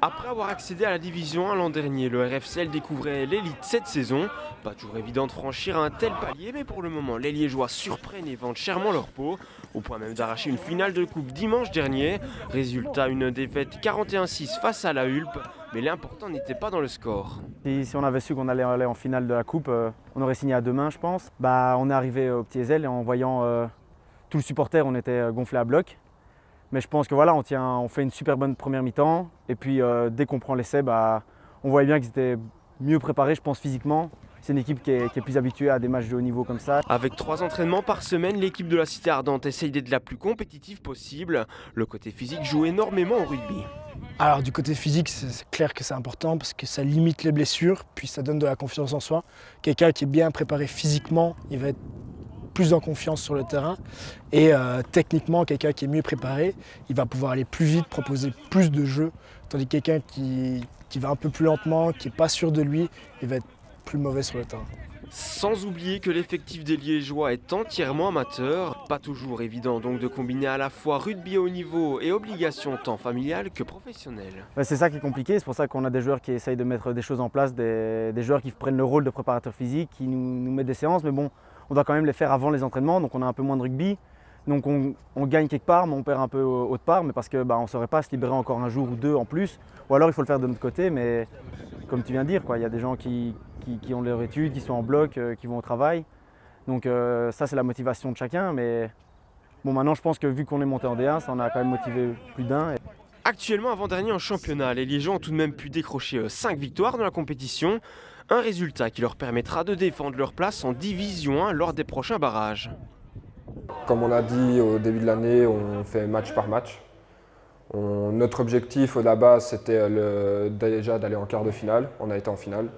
Après avoir accédé à la Division 1 l'an dernier, le RFCL découvrait l'élite cette saison. Pas toujours évident de franchir un tel palier, mais pour le moment, les Liégeois surprennent et vendent chèrement leur peau, au point même d'arracher une finale de coupe dimanche dernier. Résultat, une défaite 41-6 face à la Hulpe, mais l'important n'était pas dans le score. Si on avait su qu'on allait aller en finale de la coupe, on aurait signé à 2 mains, je pense. On est arrivé au Petit Ezel et en voyant tout le supporter, on était gonflé à bloc. Mais je pense que voilà, on fait une super bonne première mi-temps. Et puis dès qu'on prend l'essai, on voyait bien qu'ils étaient mieux préparés, je pense, physiquement. C'est une équipe qui est plus habituée à des matchs de haut niveau comme ça. Avec 3 entraînements par semaine, l'équipe de la Cité Ardente essaye d'être la plus compétitive possible. Le côté physique joue énormément au rugby. Alors du côté physique, c'est clair que c'est important parce que ça limite les blessures, puis ça donne de la confiance en soi. Quelqu'un qui est bien préparé physiquement, il va être plus en confiance sur le terrain. Et techniquement, quelqu'un qui est mieux préparé, il va pouvoir aller plus vite, proposer plus de jeux. Tandis que quelqu'un qui va un peu plus lentement, qui n'est pas sûr de lui, il va être plus mauvais sur le terrain. Sans oublier que l'effectif des Liégeois est entièrement amateur. Pas toujours évident donc de combiner à la fois rugby haut niveau et obligation tant familiale que professionnelle. C'est ça qui est compliqué, c'est pour ça qu'on a des joueurs qui essayent de mettre des choses en place, des joueurs qui prennent le rôle de préparateur physique, qui nous mettent des séances, mais bon, on doit quand même les faire avant les entraînements, donc on a un peu moins de rugby. Donc on gagne quelque part, mais on perd un peu autre part, mais parce qu'on ne saurait pas se libérer encore un jour ou deux en plus. Ou alors il faut le faire de notre côté, mais comme tu viens de dire, il y a des gens qui ont leurs études, qui sont en bloc, qui vont au travail. Donc ça c'est la motivation de chacun, mais bon, maintenant je pense que vu qu'on est monté en D1, ça en a quand même motivé plus d'un. Actuellement avant-dernier en championnat, les Liégeois ont tout de même pu décrocher 5 victoires dans la compétition. Un résultat qui leur permettra de défendre leur place en Division 1 lors des prochains barrages. Comme on a dit au début de l'année, on fait match par match. Notre objectif à la base, c'était déjà d'aller en quart de finale. On a été en finale.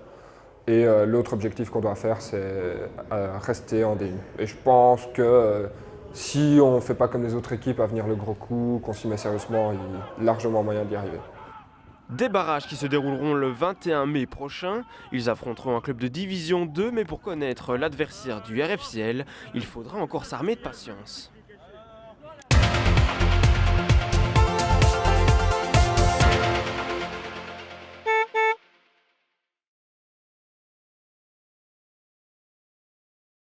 Et l'autre objectif qu'on doit faire, c'est rester en D1. Et je pense que si on ne fait pas comme les autres équipes à venir le gros coup, qu'on s'y met sérieusement, il y a largement moyen d'y arriver. Des barrages qui se dérouleront le 21 mai prochain. Ils affronteront un club de Division 2, mais pour connaître l'adversaire du RFCL, il faudra encore s'armer de patience.